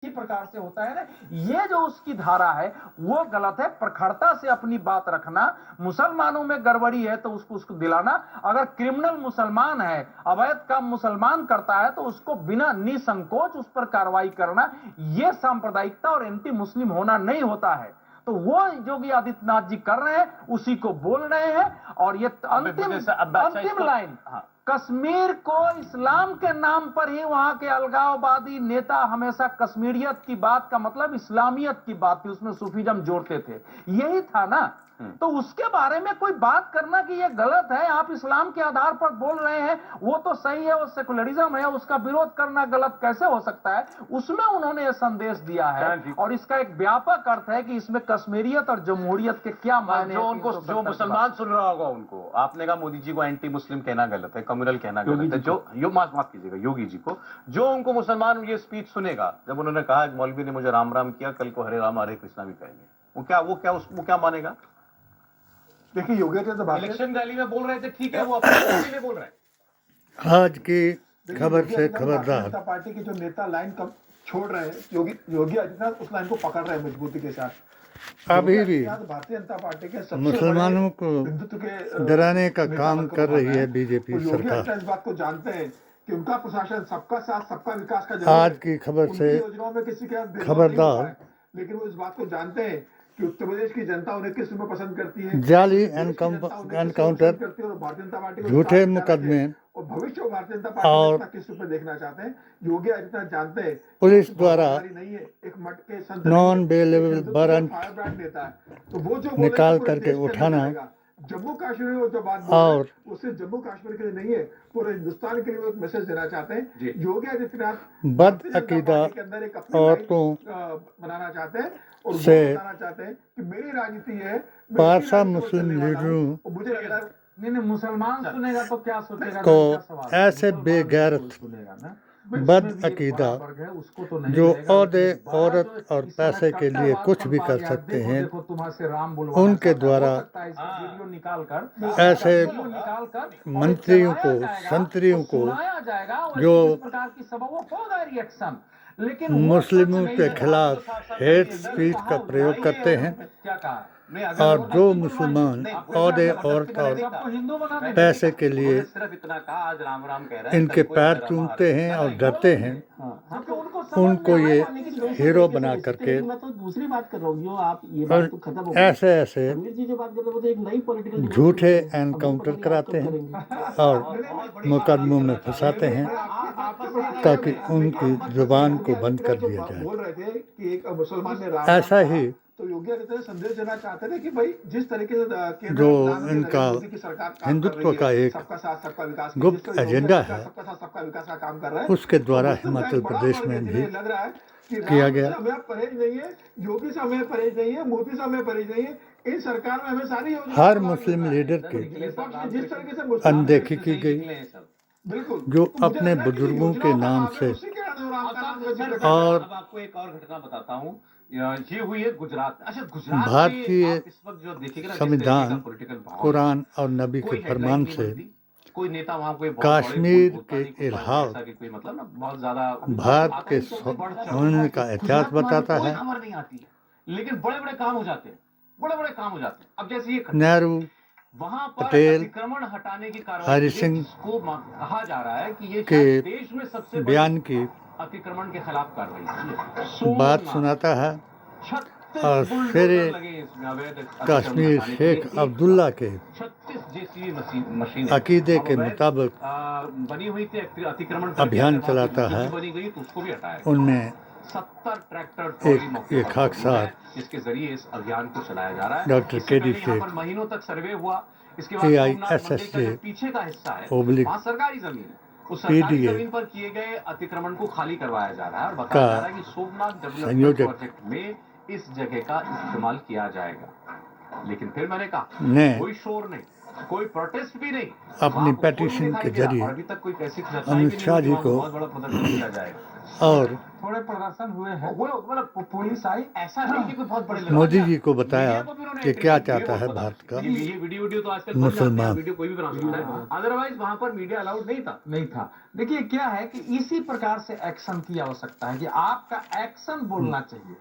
इसी प्रकार से होता है ना। ये जो उसकी धारा है वो गलत है। प्रखरता से अपनी बात रखना, मुसलमानों में गड़बड़ी है तो उसको दिलाना, अगर क्रिमिनल मुसलमान है, अवैध काम मुसलमान करता है तो उसको बिना निसंकोच उस पर कार्रवाई करना, ये सांप्रदायिकता और एंटी मुस्लिम होना नहीं होता है। तो वो योगी आदित्यनाथ जी कर रहे हैं, उसी को बोल रहे हैं। और ये अंतिम लाइन, कश्मीर को इस्लाम के नाम पर ही वहां के अलगाववादी नेता हमेशा कश्मीरियत की बात का मतलब इस्लामियत की बात थी, उसमें सूफीजम जोड़ते थे, यही था ना। तो उसके बारे में कोई बात करना कि ये गलत है, आप इस्लाम के आधार पर बोल रहे हैं, वो तो सही है, वो सेकुलरिज्म है, उसका विरोध करना गलत कैसे हो सकता है, उसमें उन्होंने ये संदेश दिया है। और इसका एक व्यापक अर्थ है कि इसमें कश्मीरियत और जमहूरियत के क्या मायने। जो मुसलमान सुन रहा होगा उनको, आपने कहा मोदी जी को एंटी मुस्लिम कहना गलत है, कम्युनल कहना गलत है, जो माफ कीजिएगा योगी जी को, जो उनको मुसलमान ये स्पीच सुनेगा, जब उन्होंने कहा मौलवी ने मुझे राम राम किया, कल को हरे राम हरे कृष्णा भी कहेंगे, वो क्या मानेगा? देखिए योगी आदित्यनाथ इलेक्शन रैली में बोल रहे थे, ठीक है, वो अपने लिए बोल रहे हैं। आज की खबर से खबरदार। जनता पार्टी के जो नेता लाइन कब छोड़ रहे हैं, योगी आदित्यनाथ उस लाइन को पकड़ रहे हैं मजबूती के साथ। अभी भी भारतीय जनता पार्टी के मुसलमानों को डराने का काम कर रही है बीजेपी सरकार। इस बात को जानते हैं कि उनका प्रशासन सबका साथ सबका विकास का आज की खबर से योजनाओं में किसी के खबरदार। लेकिन वो इस बात को जानते हैं कि उत्तर प्रदेश की जनता उन्हें किस में पसंद करती है। जाली एनकाउंटर, झूठे मुकदमे और भविष्य भारतीय जनता पार्टी किस पे देखना चाहते हैं। योगी आदित्यनाथ जानते हैं पुलिस द्वारा नहीं है, एक मठ के नॉन बेलेबल वारंट नेता है, तो वो जो निकाल करके उठाना जम्मू कश्मीर में जो बात और उससे जम्मू कश्मीर के लिए नहीं है, पूरे हिंदुस्तान के लिए वो एक मैसेज देना चाहते हैं। योगी आदित्यनाथ बदअकीदा औरतों बनाना चाहते हैं और से बताना चाहते हैं कि मेरी राजनीति है। पारसा मुस्लिम लीडरों मुझे लगता है नहीं, मुसलमान सुनेगा तो क्या सोचेगा को ऐसे बेगैरत बदअकीदा जो औहदे, औरत और पैसे के लिए कुछ भी कर सकते हैं, उनके द्वारा ऐसे मंत्रियों को, संतरियों को जो मुस्लिमों के खिलाफ हेट स्पीच का प्रयोग करते हैं और जो मुसलमान औहदे, औरत और पैसे के लिए इनके पैर चूमते हैं और डरते हैं, उनको ये हीरो बना करके दूसरी बात कर रहा हूँ, आप ये बात तो खत्म हो ऐसे ऐसे जो बात कर रहे हो, तो एक नई पॉलिटिकल झूठे एनकाउंटर कराते हैं और मुकदमों में फंसाते हैं ताकि उनकी जुबान को बंद कर दिया जाए। बोल रहे थे कि एक मुसलमान ने ऐसा ही तो योगी आदित्यनाथ संदेश देना चाहते थे कि भाई जिस तरीके से जो इनका हिंदुत्व का एक सबका साथ सबका विकास गुप्त एजेंडा है, सबका साथ सबका विकास का काम कर रहा है, उसके द्वारा हिमाचल प्रदेश में भी लग रहा है कि किया गया। हमें परहेज नहीं है, योगी से हमें परहेज नहीं है, मोदी से हमें परहेज नहीं है, इन सरकार में हमें सारी हर मुस्लिम लीडर की जिस तरीके से अनदेखी की गई, बिल्कुल जो अपने बुजुर्गों के नाम से। और आपको एक और घटना बताता हूँ, ये हुई है गुजरात। अच्छा, गुजरात भारतीय इस वक्त जो देखिएगा संविधान, कुरान और नबी के फरमान से कोई नेता वहाँ कोई कश्मीर के इलाहाबाद कोई मतलब ना बहुत ज्यादा भारत के होने का इतिहास बताता है। खबर नहीं आती है, लेकिन बड़े बड़े काम हो जाते हैं, बड़े बड़े काम हो जाते हैं। अब जैसे ये नेहरू, वहां पर पटेल, अतिक्रमण हटाने की हरि कार्रवाई सिंह को कहा जा रहा है कि ये के देश में सबसे बयान की अतिक्रमण के खिलाफ कार्रवाई बात सुनाता है और फिर कश्मीर शेख अब्दुल्ला के 36 जेसीबी मशीन अकीदे के मुताबिक बनी हुई थी, अतिक्रमण अभियान चलाता है। बनी गई तो उसको भी हटाया। उनमें 70 ट्रैक्टर एक खाकसार जिसके जरिए इस अभियान को चलाया जा रहा है। डॉक्टर केडी शेख, महीनों तक सर्वे हुआ, इसके बाद AISSJ पीछे का हिस्सा है ओब्लिक वहाँ सरकारी जमीन है, उस सरकारी PDA जमीन पर किए गए अतिक्रमण को खाली करवाया जा रहा है और बताया जा रहा है कि सोमनाथ डेवलपमेंट प्रोजेक्ट में इस जगह का इस्तेमाल किया जाएगा। लेकिन फिर मैंने कहा कोई शोर नहीं, कोई प्रोटेस्ट भी नहीं, अपनी पेटिशन के जरिए अभी तक कोई कैसी अमित शाह जी को बहुत बड़ा प्रदर्शन किया जाएगा। और थोड़े प्रदर्शन हुए हैं, वो मतलब पुलिस आई, ऐसा नहीं कि कोई बहुत बड़े लेवल मोदी का। जी को बताया मीडिया को भी उन्होंने कि एंट्री क्या दी, ये चाहता है बहुत बता। भारत का ये वीडियो तो आजकल बन जाते हैं, मुसलमान। वीडियो कोई भी बना सकता है, अदरवाइज वहां पर मीडिया अलाउड नहीं था। नहीं था। देखिए क्या है कि इसी प्रकार से एक्शन की आवश्यकता है कि आपका एक्शन बोलना चाहिए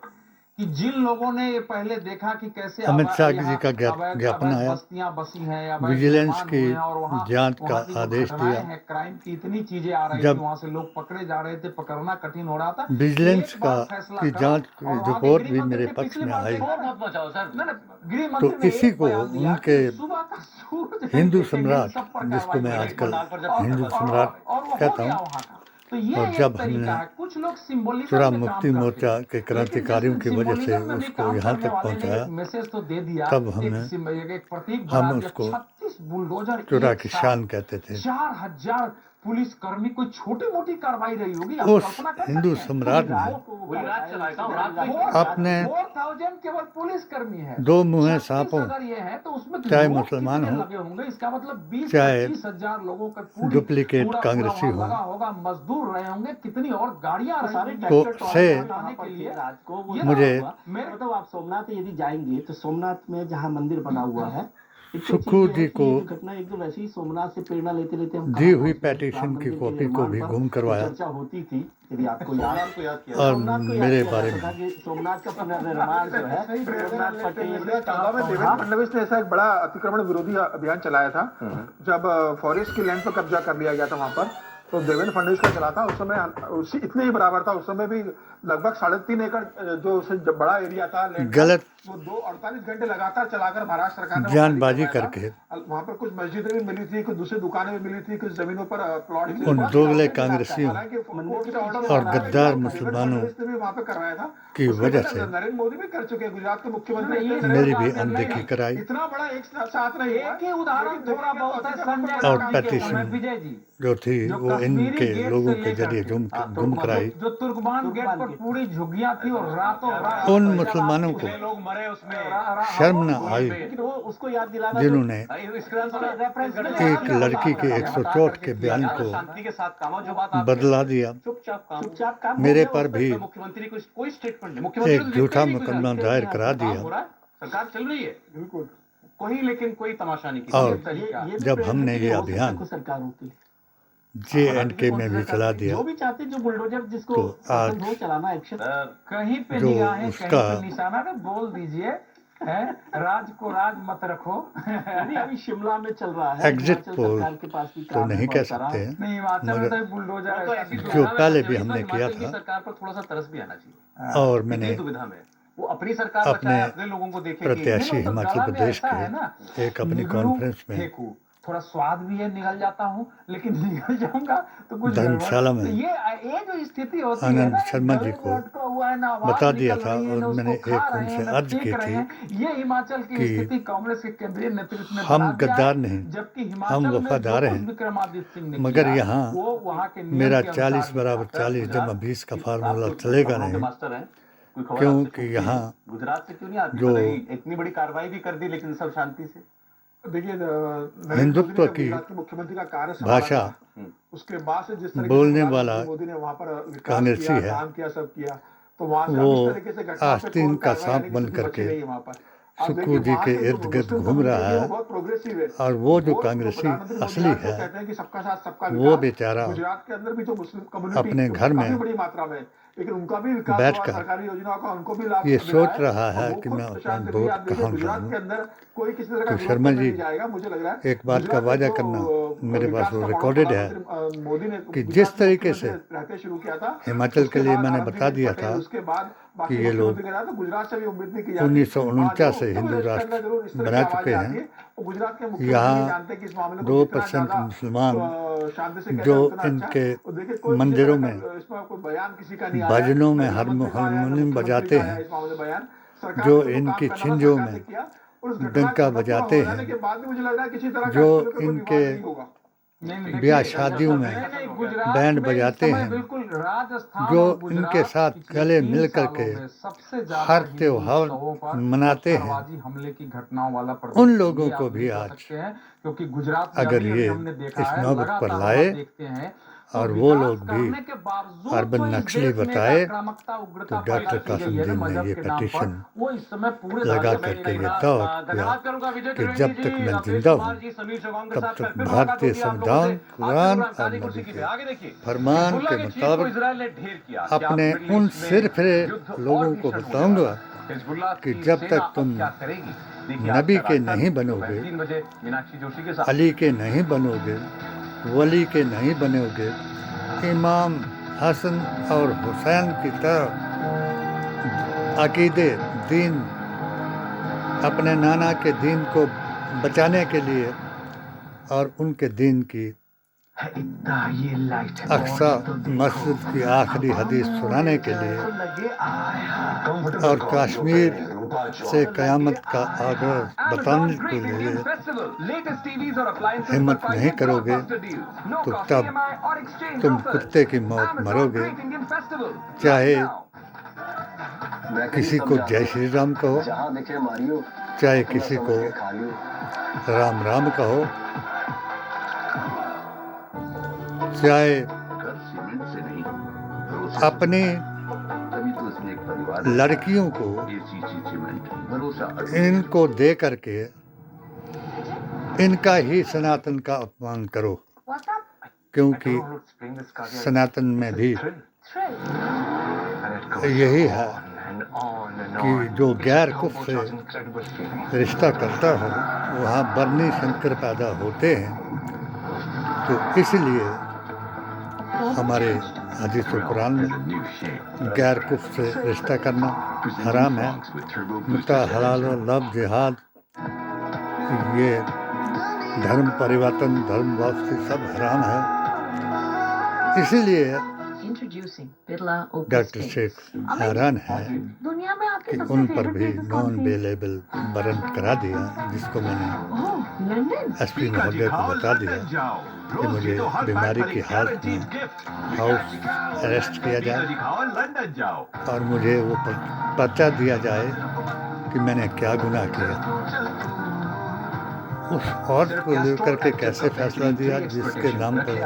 कि जिन लोगों ने ये पहले देखा कि कैसे अमित शाह यहाँ जी का ज्ञापन आया, बस्तियां बसी हैं, अवैध विजिलेंस निर्माण की हुए हैं और वहाँ जांच का की जो आदेश घटनाएं दिया। हैं, क्राइम की इतनी चीजें आ रही जब थी, वहां से लोग पकड़े जा रहे थे, पकड़ना कठिन हो रहा था। विजिलेंस एक बार का फैसला की करो जांच और वहाँ के रिपोर्ट गृह भी मंत्री मेरे ने पक्ष पिछली में बार आई, देखा मत बचाओ सर। ना, गृह तो मंत्री ने इसी एक को बयान दिया उनके कि सुबह का सूरज नहीं हिंदू देखेंगे, सम्राट, सब पर जिसको कार्रवाई मैं करेंगे। आजकल हिंदू सम्राट और वो हो कहता गया हूँ, वहाँ का। तो ये और एक जब तरीका हमने है, कुछ लोग सिंबोलिज्म चुरा में काम मुक्ति करते मोर्चा हैं। के क्रांतिकारियों की वजह से सिंबोलिज्म में भी उसको काम यहाँ करने तक वाले ने पहुँचाया, एक मैसेज तो दे दिया, तब हमने एक प्रतीक हम बना दिया। उसको 36 बुलडोजर चुरा एक की साथ, शान कहते थे। 4000 पुलिसकर्मी, कोई छोटी मोटी कार्रवाई रही होगी, आप उस कल्पना कर हिंदू सकते हैं? सम्राट ने पूरी रात चलाया था, रात में अपने 4000 केवल पुलिसकर्मी है। दो मुँहे 36 सांपों, अगर ये है तो उसमें चाहे लोग मुसलमान कितने हो, लगे होंगे, इसका मतलब 20 चाहे 25 हजार लोगों का पूरा डुप्लीकेट कांग्रेसी वहाँ हो, लगा होगा, मजदूर रहे होंगे, कितनी और गाड़ियां रही सारे होंगी को ट्रैक्टर से ट्रॉली के लिए रात को वो मुझे हुआ। मतलब आप सोमनाथ यदि जाएंगे तो सोमनाथ में जहाँ मंदिर बना हुआ है, एक तो सुक्खू चीज़ ये जी है कि को ये जो घटना एक तो वैसे ही सोमनाथ से प्रेरणा लेते लेते हम दी कहाँ हुई पहुंचे। पेटिशन राम की मंदिर के कॉपी को निर्माण भी पर गुम करवाया चर्चा होती थी, यदि आपको याद है। सोमनाथ को याद किया और सोमनाथ को याद मेरे किया बारे जाता था में कि सोमनाथ का पुनर्निर्माण जो है, सोमनाथ पटेल देवेंद्र फडणवीस ने ऐसा एक बड़ा अतिक्रमण विरोधी अभियान चलाया था जब फॉरेस्ट की लैंड पर कब्जा कर लिया गया था वहां पर, तो देवेंद्र फडणवीस का चला था। उस समय उसी इतने ही बराबर था, उस समय भी लगभग 3.5 एकड़ जो उससे बड़ा एरिया था लैंड, गलत वो 48 घंटे लगातार चलाकर महाराष्ट्र सरकार ने बयानबाजी करके वहां पर कुछ मस्जिदें भी मिली थी, कुछ दूसरी दुकानें भी मिली थी, कुछ जमीनों पर प्लॉट उन दोगले कांग्रेसियों और गद्दार मुसलमानों ने भी वहां पे करवाया था की वजह से नरेंद्र मोदी भी कर चुके हैं, गुजरात के मुख्यमंत्री मेरी भी अनदेखी कराई इतना बड़ा एक साथ नहीं हुआ। एक ही उदाहरण थोड़ा बहुत है संजय और गांधी के समय, पेटिशन विजय जी जो थी जो वो कश्मीरी इनके गेट लोगों से के लेकर जरिए के, गुम कराई। जो तुर्कमान गेट पर पूरी झुग्गियां थी और रातों रात उन मुसलमानों को कितने लोग मरे उसमें, शर्म न आई लेकिन वो उसको याद दिलाना जिन्होंने इसके अंदर एक लड़की के 164 के बयान को शांति के साथ काम हो, जो बात आप बदला दिया। चुपचाप काम मेरे हो गया, पर उस भी मुख्यमंत्री को कोई स्टेटमेंट नहीं, मुख्यमंत्री एक तो झूठा लिखते ही नहीं कुछ, मुकदमा दायर करा काम हो दिया। रहा है, सरकार चल रही है बिल्कुल कोई, लेकिन कोई तमाशा नहीं किया। और ये भी जब प्रेरणा हमने के लिए ये हो सकता है अभियान कुछ सरकारों के लिए। JNK में भी चला दिया, जो भी चाहते जो बुलडोजर जिसको तो आज पसंद हो चलाना एक्शन। कहीं पे जो निगाहें, उसका कहीं पे निशाना ना बोल दीजिए, है राज को राज मत रखो। अभी अभी शिमला में चल रहा है, एग्जिट हिमाचल पोल सरकार के पास भी तो काम नहीं है कह बहुत सारा। सकते हैं, नहीं, हिमाचल में मगर तो बुलडोजर तो ऐसा ऐसी नहीं। जो दुविधा में पहले फंसे भी हुए, हमने हिमाचल किया की था। सरकार पर थोड़ा सा तरस भी आना चाहिए। और मैंने इतनी दुविधा में वो अपनी सरकार अपने बचाए, अपने लोगों को देखे कि प्रत्याशी नहीं, तो हिमाचल गला में प्रदेश ऐसा है ना, के एक अपनी निगलूं, कॉन्फ्रेंस में फेंकूं, थोड़ा स्वाद भी है, निगल जाता हूँ, लेकिन निगल जाऊंगा तो कुछ धर्मशाला गड़बड़। में तो ये जो स्थिति होती है आनंद ना, शर्मा जी गले को में अटका हुआ है ना, आवाज बता दिया निकल था, रही है, और ना उसको मैंने खा एक रहे उनसे हैं, ना अर्ज फेंक की रहे थी हैं। ये हिमाचल की कि स्थिति कांग्रेस के केंद्रीय नेतृत्व ने हम बना दिया गद्दार है, नहीं, जबकि हम हिमाचल में वफादार जो कुछ हैं, विक्रमादित्य सिंह ने मगर किया, यहाँ वो वहाँ के नियम मेरा के अनुसार 40 बराबर किया। 40 जमा 20 का फार्मूला आप तो चलेगा खबरों के नहीं, मास्टर हैं, कोई खबर क्योंकि आपसे पूछी यहाँ है? गुजरात से क्यों नहीं आती? जो बताइए, इतनी बड़ी कार्रवाई भी कर दी लेकिन सब शांति से। देखिए हिंदुत्व की मुख्यमंत्री का कार्य भाषा उसके बाद से जिस तरह बोलने वाला मोदी ने वहाँ पर विकास कांग्रेसी किया, है, काम किया, सब किया, तो वहाँ से वो अब इस तरीके से घटनाओं पे आस्तीन कोई का कार्रवाई सांप आने की बन स्थिति बची करके नहीं है वहाँ पर। अब सुक्खू देखिए, जी वहाँ के के जो इर्द गिर्द मुस्लिम घूम कम्युनिटी रहा है, वो है, बहुत प्रोग्रेसिव है। और वो जो वो कांग्रेसी प्रधानमंत्री मोदी असली आज जो है, कहते हैं कि सबका साथ सबका वो विकास, बेचारा गुजरात के अंदर भी जो मुस्लिम कम्युनिटी अपने घर में काफी बड़ी मात्रा में, लेकिन उनका भी विकास हुआ, बैठकर सरकारी योजनाओं का उनको भी लाभ ये मिला सोच रहा और है वो कि खुद मैं अपना प्रशांत वोट रियाद देखिए, कहाँ गुजरात डालूं। के अंदर कोई किसी तरह का तो विरोध शर्मा करने जी, नहीं जाएगा। मुझे लग रहा है एक बात का गुजरात में वादा जो, करना, मेरे विकास पास वो का रिकॉर्डेड है प्रधानमंत्री मोदी ने कि गुजरात जिस के तरीके से मुख्यमंत्री रहते शुरू किया था, हिमाचल उसके के लिए बाद मैंने आनंदीबेन बता दिया पटेल, था उसके बाद बाकी कि ये लोग मुख्यमंत्री कह रहा था, गुजरात से भी उम्मीद नहीं की जाती। 1949 से आज वो हिंदू उत्तर प्रदेश के राष्ट्र अंदर जरूर इस तरह की बना आवाजें चुके आती हैं। है। वो गुजरात के मुख्यमंत्री यहाँ जानते हैं कि इस मामले को 2% जितना मुसलमान ज्यादा शांति से जो कहते हैं, उतना अच्छा है। इनके और देखिए, कोई किसी मंदिरों तरह में का इसमें कोई बयान किसी का नहीं आया है, भजनों में ना गृहमंत्री का आया, ना हारमोनियम मुख्यमंत्री बजाते का आया हैं, इस मामले में बयान। सरकार जो ने जो काम इनकी करना था, छिंजों सरकार ने में किया, और उस घटना डंका के बजाते हो जाने हैं, के बाद भी मुझे लग रहा है किसी तरह का जो इसको लेकर कोई विवाद इनके नहीं होगा। नहीं, ब्याह देखिए, शादियों में नहीं, गुजरात बैंड में बजाते इस समय हैं, बिल्कुल राजस्थान जो और गुजरात इनके साथ पिछले गले 3 मिल सालों करके में सबसे ज्यादा हर हिंदू त्योहार उत्सवों पर मनाते हैं, पत्थरबाजी हमले की घटनाओं वाला प्रदेश उन है। लोगों ये को आप भी नहीं कह आज सकते हैं, क्योंकि गुजरात में अगर अभी ये हमने देखा इस है, नौबत पर लगातार लाए हम देखते हैं और वो लोग भी अर्बन नक्सली बताए तो डॉक्टर कासिमुद्दीन ने ये पिटीशन लगा करके ये दावा किया कि जब तक मैं जिंदा हूँ तब तक भारतीय संविधान, कुरान और नबी के फरमान के मुताबिक अपने उन सिरफिरे लोगों को बताऊंगा कि जब तक तुम नबी के नहीं बनोगे, अली के नहीं बनोगे, वली के नहीं बनोगे, इमाम हसन और हुसैन की तरह अकीदे दीन अपने नाना के दीन को बचाने के लिए और उनके दीन की अक्सा मस्जिद की आखिरी हदीस सुनाने के लिए और कश्मीर से क़यामत का आगाज़ बताने के लिए हिम्मत नहीं करोगे तो तब तुम कुत्ते की मौत मरोगे। चाहे किसी को जय श्री राम कहो, चाहे किसी को राम राम कहो, चाहे अपनी लड़कियों को इनको दे करके इनका ही सनातन का अपमान करो, क्योंकि सनातन में भी यही है कि जो गैर कुफ से रिश्ता करता हो वहाँ बरनी शंकर पैदा होते हैं। तो इसलिए हमारे हदीस कुरान में गैर कुफ से रिश्ता करना हराम है। मुता हलाल लब जिहाद, ये धर्म परिवर्तन, धर्म वापसी सब हराम है। इसीलिए डॉक्टर शेख हैरान है कि उन पर भी नॉन बेलेबल वारंट करा दिया, जिसको मैंने एसपी महोदय को बता दिया कि मुझे बीमारी की हालत में हाउस अरेस्ट किया जाए और मुझे वो पर्चा दिया जाए कि मैंने क्या गुनाह किया। उस औरत को लेकर के कैसे फैसला दिया जिसके नाम पर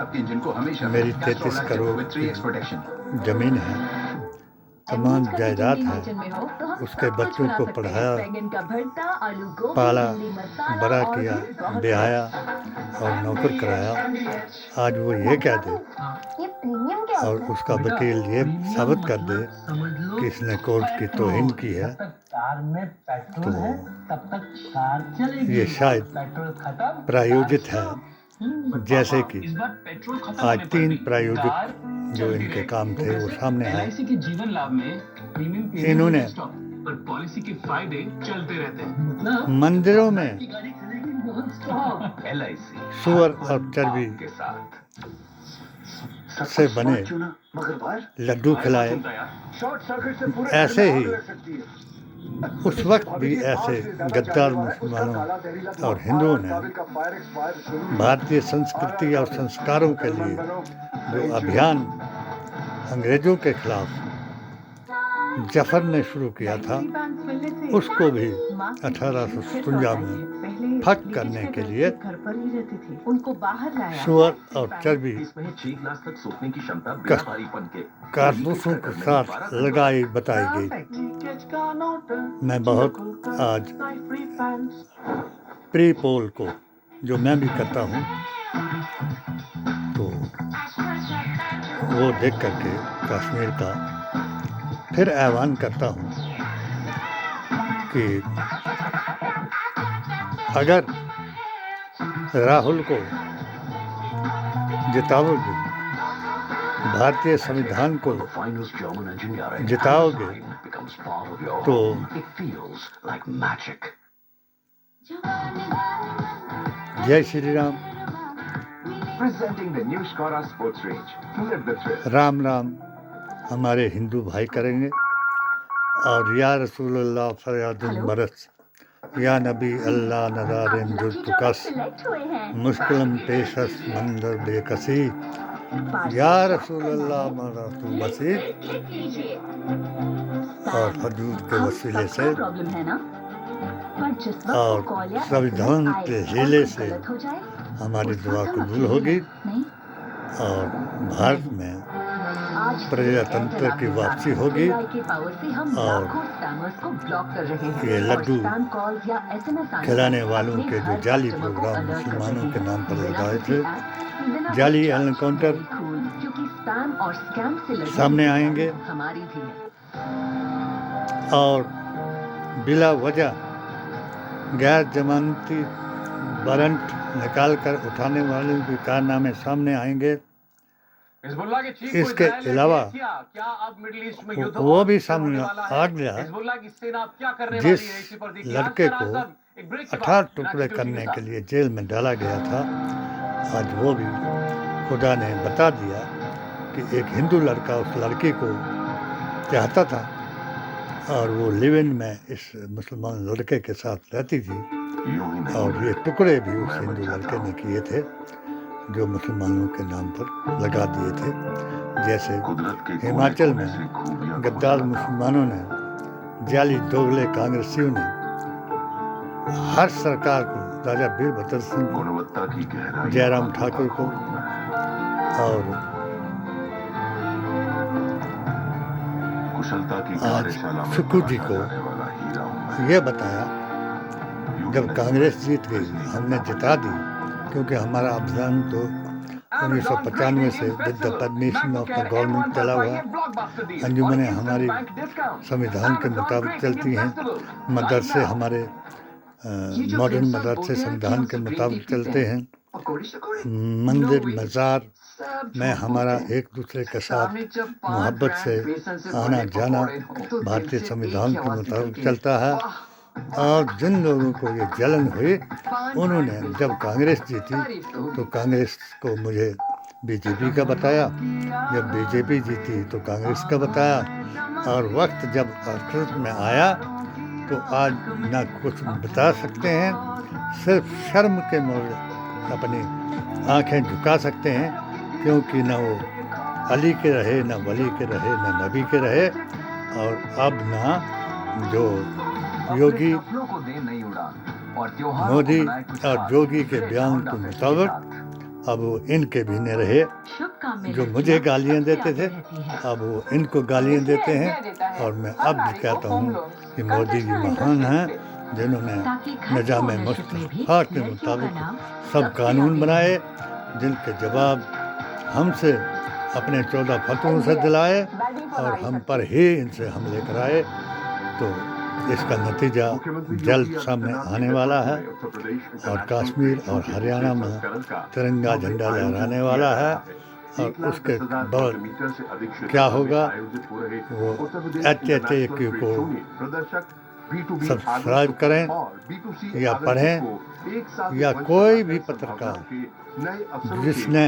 मेरी 33 करोड़ की जमीन है, तमाम जायदाद है, उसके बच्चों को पढ़ाया, पाला, बड़ा किया, ब्याया और नौकर कराया। आज वो ये कह दे और उसका वकील ये साबित कर दे कि इसने कोर्ट की तौहीन की है, तो ये शायद प्रायोजित है। जैसे कि आज 3 प्रायोजित जो इनके काम थे वो सामने आए। इन्होंने मंदिरों में सुअर और चर्बी से बने लड्डू खिलाए। ऐसे ही उस वक्त भी ऐसे गद्दार मुसलमानों और हिंदुओं ने भारतीय संस्कृति और संस्कारों के लिए जो अभियान अंग्रेजों के खिलाफ जफर ने शुरू किया था, उसको भी 1857 में फक करने के लिए सुअर और चर्बी कारतूसों के साथ लगाई बताई गई। मैं बहुत आज प्री पोल को जो मैं भी करता हूँ तो वो देख करके कश्मीर का फिर आह्वान करता हूँ कि अगर राहुल को जिताओगे, भारतीय संविधान को जिताओगे तो जय श्री राम, राम राम हमारे हिंदू भाई करेंगे और या रसूल अल्लाह फरियादुल बरस, या नबी अल्लाह नज़ारिन जुर्तुकस, मुश्किलम पेशस मंदर बेकसी, या रसूल अल्लाह मरातु बसीर। और हजूर के वसीले से और संविधान के हीले से हमारी दुआ कबूल होगी और भारत में प्रजातंत्र की वापसी होगी और ये लड्डू खिलाने वालों के जो जाली प्रोग्राम मुसलमानों के नाम पर लगाए थे, जाली एनकाउंटर सामने आएंगे और बिला वजह गैर जमानती वारंट निकाल कर उठाने वालों के कारनामे सामने आएंगे। इसके अलावा वो भी सामने आ गया जिस लड़के को 18 टुकड़े करने के लिए जेल में डाला गया था, आज वो भी खुदा ने बता दिया कि एक हिंदू लड़का उस लड़की को चाहता था और वो लिव इन में इस मुसलमान लड़के के साथ रहती थी और ये टुकड़े भी उस हिंदू लड़के ने किए थे जो मुसलमानों के नाम पर लगा दिए थे। जैसे हिमाचल में गद्दार मुसलमानों ने, जाली दोगले कांग्रेसियों ने हर सरकार को, राजा वीरभद्र सिंह को, जयराम ठाकुर को और आज सुक्खू जी को यह बताया, जब कांग्रेस जीत गई हमने जिता दी, क्योंकि हमारा अभियान तो 1995 से with the permission of the government चला हुआ। अंजुमनें हमारी संविधान के मुताबिक चलती हैं, मदरसे हमारे मॉडर्न मदरसे संविधान के मुताबिक चलते हैं, मंदिर मज़ार में हमारा एक दूसरे के साथ मोहब्बत से आना जाना भारतीय संविधान के मुताबिक चलता है। और जिन लोगों को ये जलन हुई, उन्होंने जब कांग्रेस जीती तो कांग्रेस को मुझे बीजेपी का बताया, जब बीजेपी जीती तो कांग्रेस का बताया, और वक्त जब आखिरत में आया तो आज ना कुछ बता सकते हैं, सिर्फ शर्म के मोड़ अपनी आंखें झुका सकते हैं, क्योंकि न वो अली के रहे, न वली के रहे, न नबी के रहे, और अब ना जो योगी मोदी और जोगी के बयान के मुताबिक अब वो इनके भी नहीं रहे। जो मुझे गालियां देते थे अब वो इनको गालियां देते हैं, और मैं अब भी कहता हूँ कि मोदी जी महान हैं, जिन्होंने निजाम मुस्तफा के मुताबिक सब कानून बनाए, जिनके जवाब हमसे अपने 14 फतवों से दिलाए और हम पर ही इनसे हमले कराए। तो इसका नतीजा जल्द सामने आने वाला है और कश्मीर और हरियाणा में तिरंगा झंडा लहराने वाला है, और उसके बाद क्या होगा वो HHAQ को सब्सक्राइब करें या पढ़ें, या कोई भी पत्रकार जिसने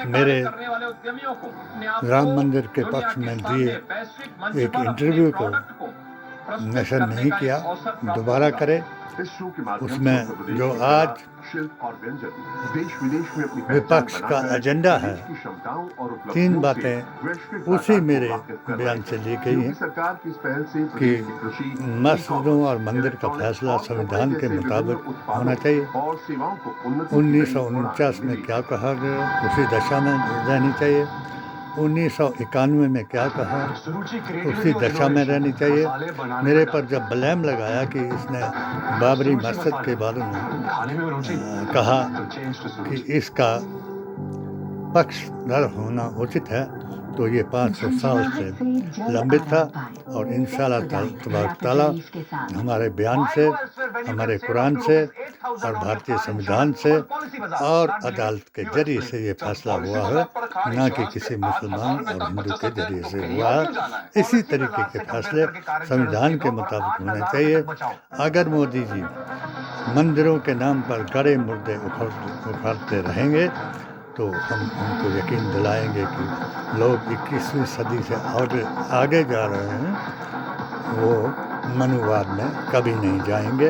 मेरे राम मंदिर के पक्ष में दिए एक इंटरव्यू को नशर नहीं किया, दोबारा करे। उसमें जो आज विपक्ष का एजेंडा है, 3 बातें उसी मेरे बयान से ली गई हैं कि मस्जिदों और मंदिर का फैसला संविधान के मुताबिक होना चाहिए, 1949 में क्या कहा गया उसी दशा में रहनी चाहिए, 1991 में क्या कहा उसी दशा में रहनी चाहिए। मेरे पर जब ब्लेम लगाया कि इसने बाबरी मस्जिद के बारे में कहा कि इसका पक्षधर होना उचित है, तो ये 500 साल से लंबित था, और इंशाअल्लाह ताला हमारे बयान से, हमारे कुरान से और भारतीय संविधान से और अदालत के जरिए से ये फैसला हुआ है, ना कि किसी मुसलमान और हिंदू के जरिए से हुआ है। इसी तरीके के फैसले संविधान के मुताबिक होने चाहिए। अगर मोदी जी मंदिरों के नाम पर गड़े मुर्दे उखाड़ते रहेंगे तो हम उनको यकीन दिलाएंगे कि लोग 21वीं सदी से आगे जा रहे हैं, वो मनुवाद में कभी नहीं जाएंगे।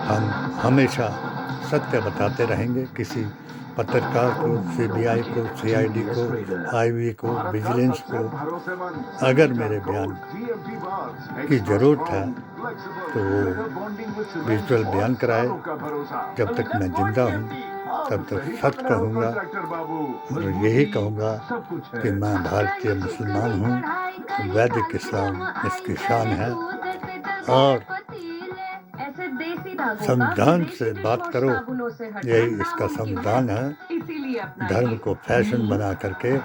हम हमेशा सत्य बताते रहेंगे, किसी पत्रकार को, CBI को, CID को, IV को, विजिलेंस को अगर मेरे बयान की ज़रूरत है तो वो विजुअल बयान कराए। जब तक मैं जिंदा हूँ तब तक सच कहूँगा और यही कहूँगा कि मैं भारतीय मुसलमान हूँ। वैदिक इस्लाम इसकी शान है। और संविधान से बात करो, यही इसका संविधान है। धर्म को फैशन बना करके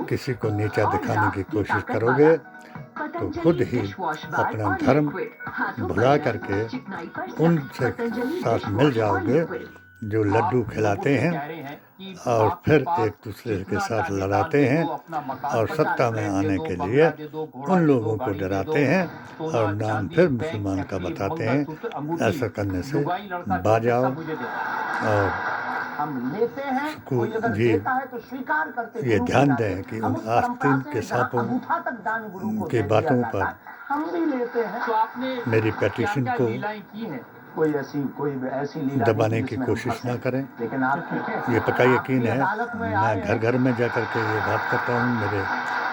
किसी को नीचा दिखाने की कोशिश करोगे तो खुद ही अपना धर्म भुला करके उनसे साथ मिल जाओगे जो लड्डू खिलाते हैं और फिर एक दूसरे के साथ लड़ाते हैं और सत्ता में आने के लिए उन लोगों को डराते हैं और नाम फिर मुसलमान का बताते हैं। ऐसा करने से बाज आओ और जी ये ध्यान दें कि उन आस्तीन के सांपों की बातों पर मेरी पेटिशन को दबाने की कोशिश ना करें। ये पक्का यकीन है, मैं घर घर में जाकर के ये बात करता हूँ। मेरे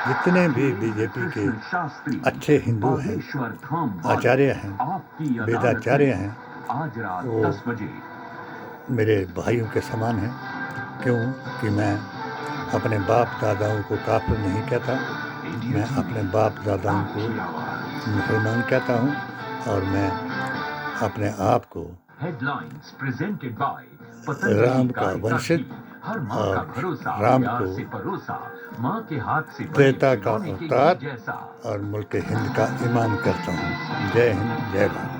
जितने भी बीजेपी के अच्छे हिंदू हैं, आचार्य हैं, वेदाचार्य हैं, वो मेरे भाइयों के समान हैं। क्यों कि मैं अपने बाप दादाओं को काफिर नहीं कहता, मैं अपने बाप दादाओं को मुसलमान कहता हूँ और मैं अपने आप को राम का वंशज और राम को त्रेता का अवतार और मुल्क हिंद का ईमान करता हूँ। जय हिंद, जय भारत।